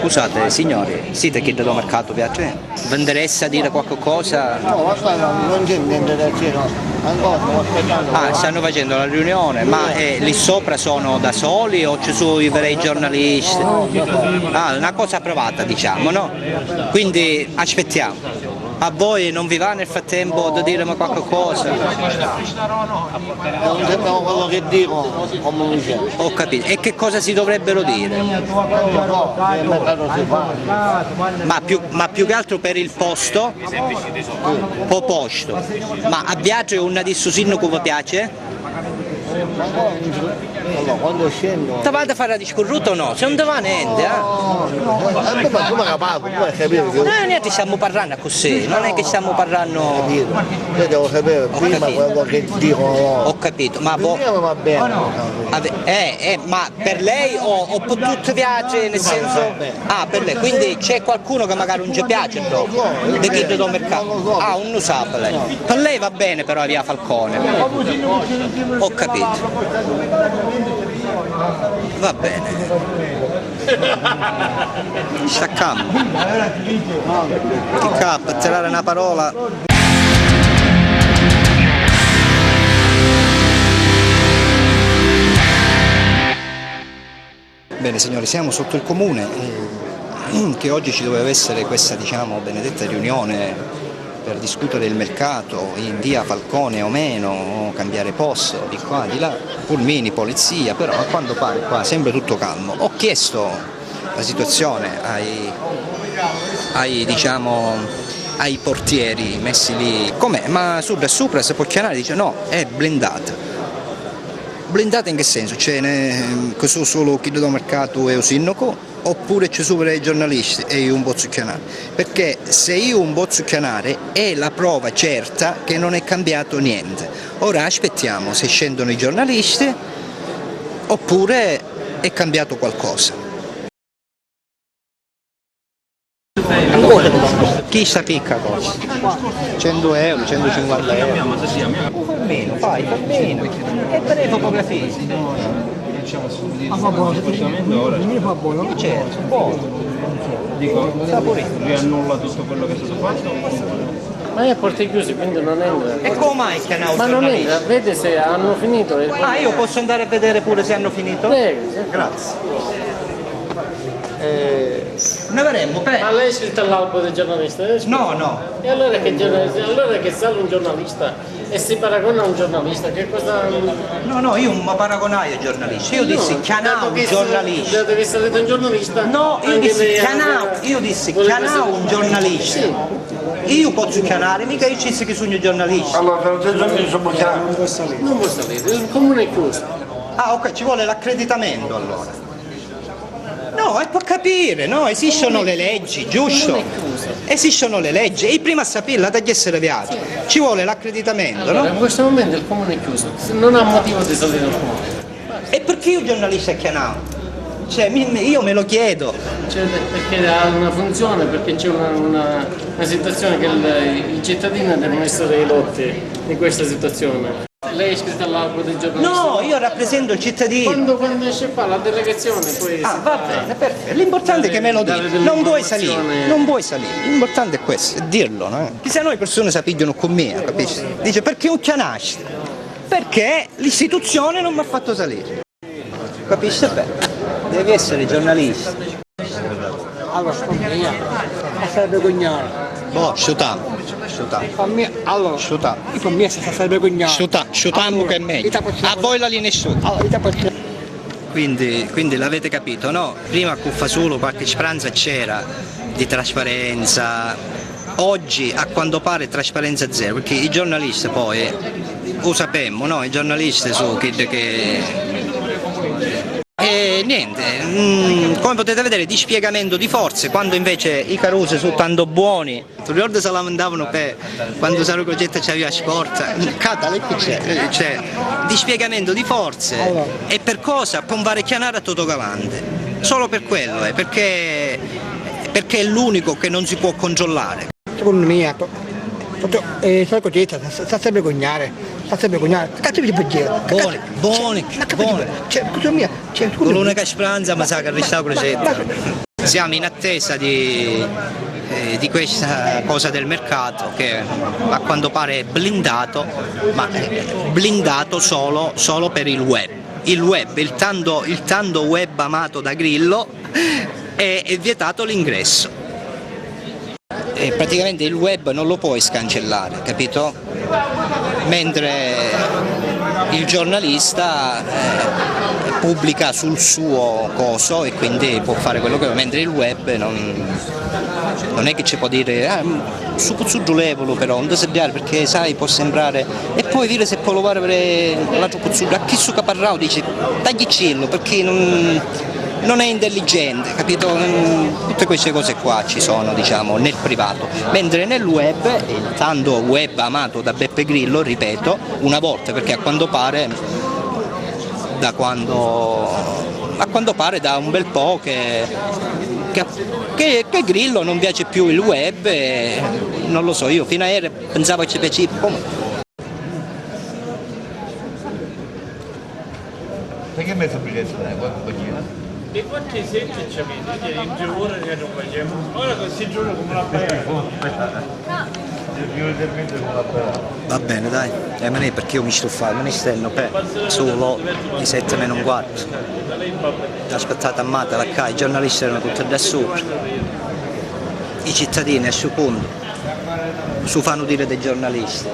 Scusate signori, siete chi del mercato piace? Vi interessa dire qualcosa? No, non c'è niente da dire, ancora stiamo aspettando. Ah, stanno facendo la riunione, ma lì sopra sono da soli o ci sono i veri giornalisti? Ah, una cosa provata diciamo, no? Quindi aspettiamo. A voi non vi va nel frattempo di dirmi qualche cosa? Non sappiamo quello che dicono, come dice. Ho capito. E che cosa si dovrebbero dire? Ma più che altro per il posto? Posto. Ma a viaggio una di Susinno che vi piace? Allora, quando scendo... Ti vado a fare la discorruta o no? Se non ti va niente, Ma come capace, come capire che... niente, stiamo parlando così, non è che stiamo parlando... Io devo sapere prima quello che dicono loro. Ho capito, ma voi... Va bene. Ma per lei o per tutti piace, nel senso... Ah, per lei, quindi c'è qualcuno che magari non ci piace dopo, di chi do mercato? Ah, non lo sa per lei. Per lei va bene però via Falcone. Ho capito. Va bene. Staccamo. Chi cappa, tirare una parola. Bene signori, siamo sotto il comune che oggi ci doveva essere questa diciamo benedetta riunione per discutere del mercato in via Falcone o meno, o cambiare posto di qua di là, pulmini, polizia, però a quanto pare qua sembra tutto calmo. Ho chiesto la situazione ai portieri messi lì, com'è? Ma sopra si può chiamare? Dice no, è blindata. Blindata in che senso? C'è solo chi do mercato e o sindaco? Oppure ci sono i giornalisti e io un posso chiamare? Perché se io un posso chiamare è la prova certa che non è cambiato niente. Ora aspettiamo se scendono i giornalisti oppure è cambiato qualcosa. Chi sa picca cosa? 100 euro, 150 euro. Meno, fai, meno. E per le fotografie? Ma fa buono, mi fa buono. Certo, buono. Dico, Saporito. riannulla tutto quello che è stato fatto. Ma è a porte chiuse, quindi non entra. E come mai che hanno Ma non entra, vede se hanno finito. Ah, io posso andare a vedere pure se hanno finito? Grazie. Ne avremmo, Ma lei è iscritto all'albo del giornalista? No. E allora che giornalista? Allora che sale un giornalista e si paragona a un giornalista, che cosa... No, io non mi paragonai ai giornalisti, io dissi chianà un giornalista. Dato che salite un giornalista? No, io dissi chianà un giornalista. Io posso chianare, mica io ci che sono giornalisti. Allora, per te giornalisti può chiamare? Non può salire, il comune è chiuso. Ah, ok, ci vuole l'accreditamento allora. No, è per capire, no? Esistono le leggi, giusto? Esistono le leggi e prima a saperla da essere viaggio. Ci vuole l'accreditamento, Allora, no? in questo momento il comune è chiuso, non ha motivo di salire al comune. E perché io giornalista chianavo? Cioè, io me lo chiedo. Cioè, perché ha una funzione, perché c'è una situazione che i cittadini devono essere edotti in questa situazione. Lei è iscritta all'albo del giornalista? No, io rappresento il cittadino. Quando esce qua la delegazione poi... Ah, va bene, perfetto. L'importante è che me lo dici. Non vuoi salire. L'importante è questo, è dirlo, no? Che se no le persone si pigliano con me, capisci? Dice perché un chianasti? Perché l'istituzione non mi ha fatto salire. Capisci bene? Devi essere giornalista. Allora, io, sta vergognare. Boh, sciutiamo. Allora, io per me sta vergognare. Sciutiamo che è meglio. A voi la linea su. Quindi l'avete capito, no? Prima con Fasolo qualche speranza c'era di trasparenza. Oggi a quanto pare trasparenza zero, perché i giornalisti poi, lo sappiamo, no? I giornalisti sono quelli che... E niente, come potete vedere dispiegamento di forze, quando invece i Carusi sono tanto buoni, tu ricordi se lamentavano per quando Saro Crocetta c'aveva sport, Catale qui c'è, dispiegamento di forze, e per cosa? Per un chianare a Toto Galante, solo per quello, perché è l'unico che non si può controllare. Secondo me, Saro Crocetta sta vergognare. Cattivi per giro. Buoni. Cioè, cosa mia? Con l'unica speranza ma sa che resta Crocetta. siamo in attesa di questa cosa del mercato che a quanto pare è blindato, ma blindato solo per il web. Il web, il tanto web amato da Grillo, è vietato l'ingresso. E praticamente il web non lo puoi scancellare, capito? Mentre il giornalista pubblica sul suo coso e quindi può fare quello che vuole, mentre il web non è che ci può dire su giulevolo però non si dare perché sai può sembrare, e poi dire se può lavorare per l'altro cuzzullo a chi su caparrao dice tagli cielo perché non è intelligente, capito? Tutte queste cose qua ci sono, diciamo, nel privato, mentre nel web, il tanto web amato da Beppe Grillo, ripeto, una volta, perché a quanto pare da un bel po' che Grillo non piace più il web e non lo so, io fino a ieri pensavo che ci piaceva. Perché mi sono biglietto qualche compagnia? E quanti seggi ci avete? In 2 ore che non facciamo. Ora così giuro come una paella. Va bene dai, perché io mi sto a fare, me ne stenno solo i 7 meno un quarto. Aspettate a mata, i giornalisti erano tutti da sopra. I cittadini a suo punto su fanno dire dei giornalisti.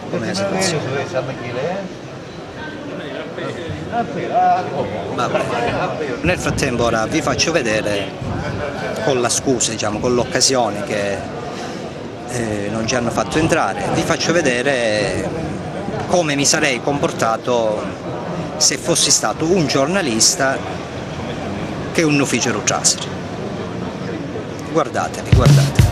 Com'è la situazione? Vabbè. Nel frattempo ora vi faccio vedere con la scusa, diciamo, con l'occasione che non ci hanno fatto entrare, vi faccio vedere come mi sarei comportato se fossi stato un giornalista che un ufficio Rutraseri. Guardatevi, guardatevi.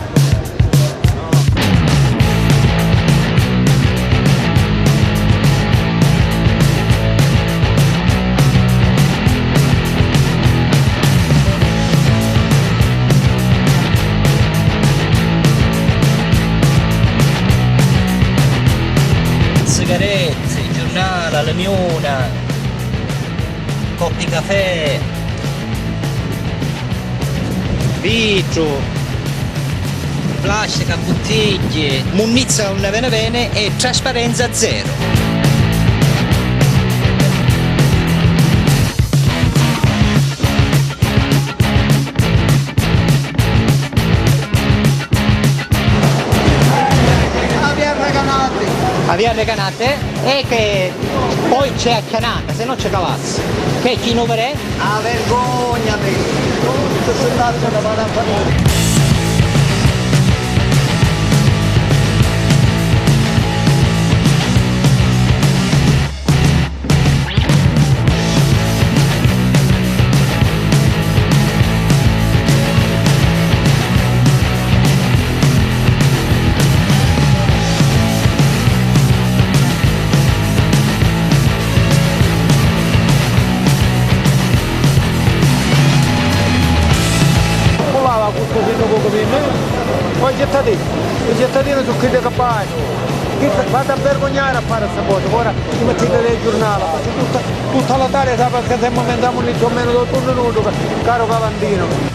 Sigarette, il giornale, la miuna, coppi caffè, vetro, plastica, bottiglie, munnizza non ne bene e trasparenza zero. A via Recanate e che poi c'è a Canata, se no c'è Cavazzi. Che chi non è? Ah, vergogna me! Tutto soldato da vada a fare. Poi i cittadini sono quelli capaci, vado a vergognare a fare questa cosa, ora ci mettete nel giornale, tutta la tarea sa perché stiamo mandiamo lì più o meno tutto nudo, caro Cavandino.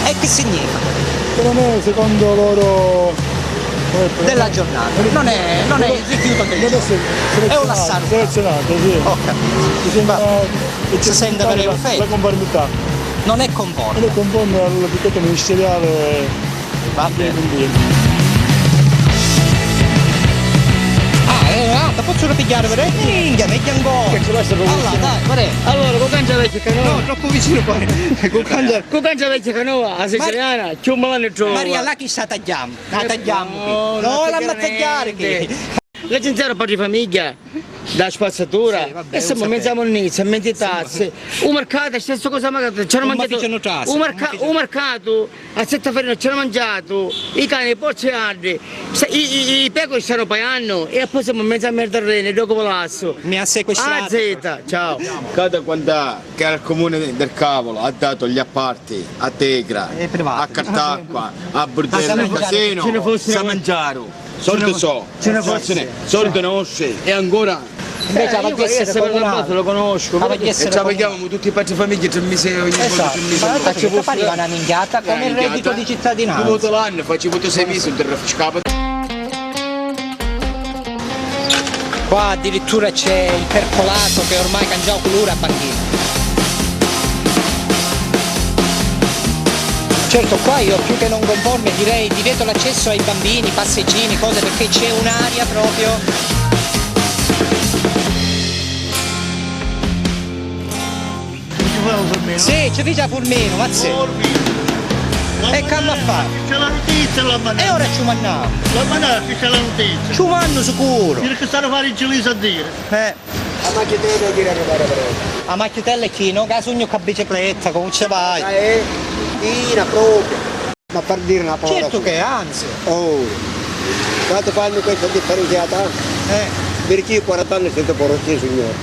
E che significa? Non è secondo loro Della giornata, non è il rifiuto del giorno, è un assaggio. Selezionato, sì. Ho capito. Si sente per un fake. La conformità. Non è conforme. Non è conforme all'etichetta ministeriale. Va bene. Quindi. Ah, possono pigliare per minchia, meglio ancora. Che ci lascia proprio Allora, vicino. dai, guarda. Allora, con cangia vecchia canoa. No, troppo vicino poi. Con cangia vecchia canoa, la siciliana, più me ne trova. Maria, là chi sta tagliamo? La tagliamo qui. No, No, la tagliare niente. che. L'agenzia padre di famiglia, da spazzatura, Sì, vabbè, e siamo lo mezza monnezza, mezza tazze. Un mercato, stessa cosa mangiato, c'era mangiato. Un mercato, a sette farina c'era mangiato, i cani, i porci altri, i pecori stanno pagando e poi siamo mezza merda rene, dopo Palazzo. Mi ha sequestrato. A Z, ciao. Cada quando che era il comune del cavolo ha dato gli apparti a Tegra, È privato. a Cartacqua, a Bordello, a ce ne Casino, fossero- Samangiaro, soldi so, soldi conosce e ancora Invece la Io paghessere per la comunale. base lo conosco. La e paghessere ci comunale. paghiamo tutti i patri famiglie 3 mesi ogni volta, 3 Esatto, mesi. ma perché pariva una minchiata come il reddito di cittadinanza. Tu voto l'anno, faccio voto 6 mesi, non ti rafficavo. Qua addirittura c'è il percolato che ormai cangiava colore a banchina. Certo, qua io più che non conforme direi divieto l'accesso ai bambini, passeggini, cose, perché c'è un'aria proprio. Sì, ci dice Fulmino, ma sì. E che a fare? C'è la notizia la E manata. ora ci mandiamo. La manata c'è la notizia. Ci mandiamo sicuro. Perché stanno a fare il gelisa a dire. A Macchitella dire che fare per A macchiatella e chi? No, che sogno con la bicicletta, come ci vai? Tira proprio. Ma per dire una parola. Certo che anzi. Oh, quando fanno questa differenziata? Perché io 40 anni senza porosì, signore.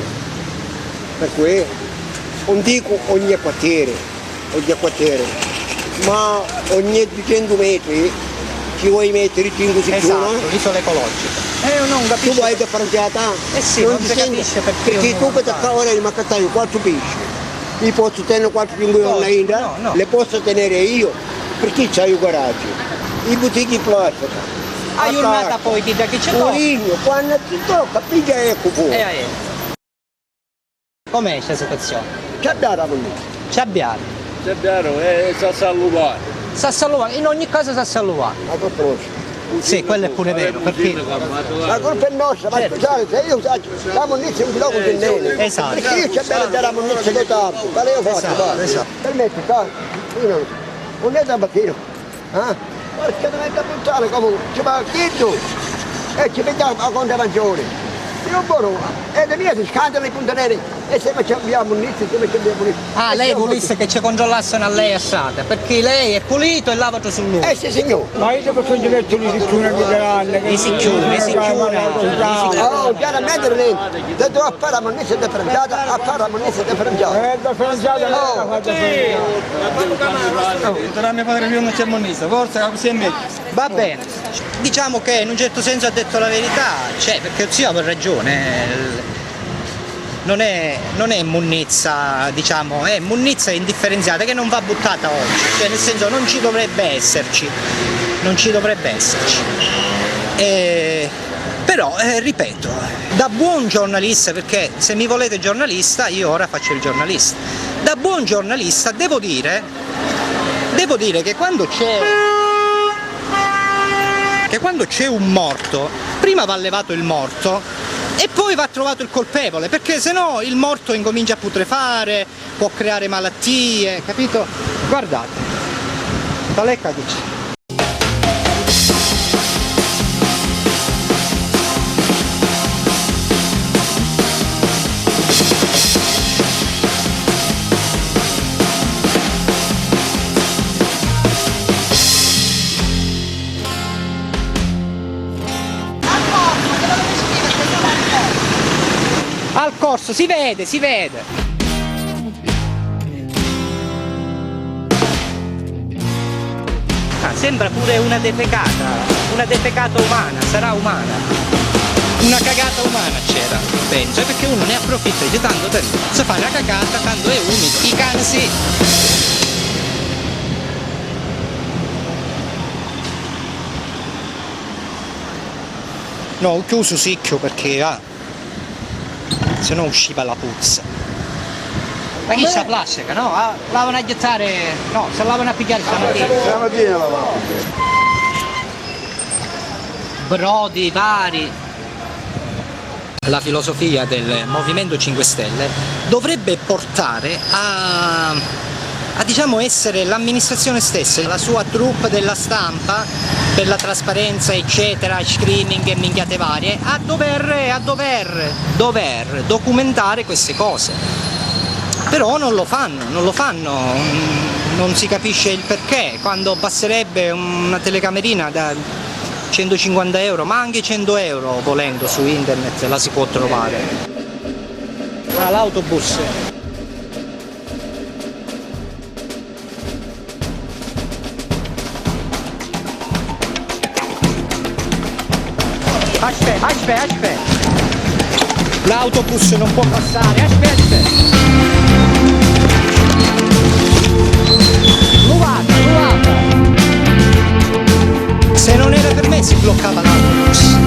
Per cui non dico ogni quartiere, ma ogni 200 metri ci vuoi mettere 5 Esatto, secondi. l'isola ecologica. Non Tu capisco. vai differenziata? Eh sì, non si capisce perché tu ognuno per fa. ora ma che stai 4 pesci. Io posso tenere 4-5 No, giorni in India, no. le posso tenere io, perché c'hai il coraggio. I bottiglie plastica. A giornata poi chi da che c'è no. Poligno, quando ti tocca, piglia ecco fuori. Com'è questa situazione? C'è da la Ci abbiamo. È vero, sa salutare. Sa salutare, in ogni caso sa salutare. La colpa è nostra. Sì, quello è pure vero, perché La colpa è nostra, ma scusate, se io la monnezza un chilogrammo di neve. Esatto. Perché io c'è bene dare la monnezza che tapo, quale io faccio? Esatto, va? esatto. Permetti, io non è da bacchino. Perché non è da buttare come ci va a chiedo e ci vediamo a conto maggiore. Io buono, è da mia, si scandano i puntaneri e se abbiamo un'inizio, se abbiamo un'inizio. ah, lei volesse che ci controllassero a lei a strada, perché lei è pulito e lavato su lui. Sì signore. Ma io devo togliere le sicure di grande. I sicchioni. Oh, chiaramente niente. Se devo fare la monnezza differenziata, a fare la monnezza differenziata. Differenziata non la faccio Tra mio padre mio non c'è monnezza, forza così è meglio. Va bene, diciamo che in un certo senso ha detto la verità, cioè perché zio ha ragione, non è monnezza, diciamo, è monnezza indifferenziata che non va buttata oggi, cioè nel senso non ci dovrebbe esserci. Però, ripeto, da buon giornalista, perché se mi volete giornalista, io ora faccio il giornalista, da buon giornalista devo dire che quando c'è un morto, prima va levato il morto e poi va trovato il colpevole, perché sennò il morto incomincia a putrefare, può creare malattie, capito? Guardate, Talecca dice. Al corso, si vede. Ah, sembra pure una defecata umana, sarà umana. Una cagata umana c'era, penso, perché uno ne approfitta di tanto tempo. Se fa una cagata quando è umido, i cani sì. No, ho chiuso sicchio perché se no usciva la puzza. Ma chi c'ha plastica, no? Lavano a gettare. No, se lavano a pigliare stamattina. Stamattina lavavo. Brodi vari. La filosofia del Movimento 5 Stelle dovrebbe portare a diciamo essere l'amministrazione stessa, la sua troupe della stampa per la trasparenza eccetera, screening e minchiate varie, a dover documentare queste cose. Però non lo fanno, non si capisce il perché, quando basterebbe una telecamerina da 150 euro, ma anche 100 euro volendo su internet la si può trovare. Ah, l'autobus. Aspetta. L'autobus non può passare, aspetta. Rubata. Se non era per me si bloccava l'autobus.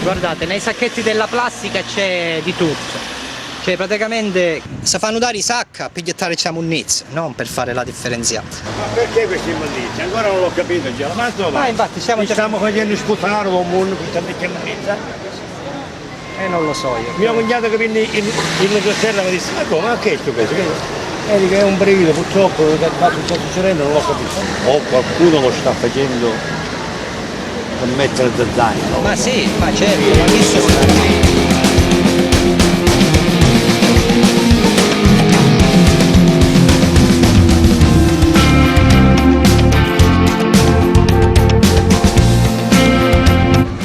Guardate, nei sacchetti della plastica c'è di tutto, cioè praticamente si fanno dare i sacchi per gettare ciamunnizia, non per fare la differenziata. Ma perché questi immondizi? Ancora non l'ho capito già, ma insomma, Infatti stiamo facendo sputare un mondo per tante immondizie. non lo so io. Mio cognato che viene in terra mi disse, ma come, ma che è questo? Dico, è un brivido, purtroppo, che sta succedendo non l'ho capito. O qualcuno lo sta facendo per mettere da zaino. Ma sì, ma certo, ma chi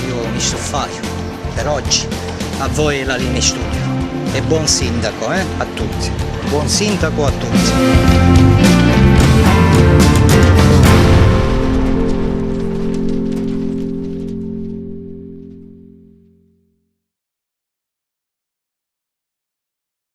Io mi soffaio per oggi, a voi la linea studio e buon sindaco a tutti, buon sindaco a tutti.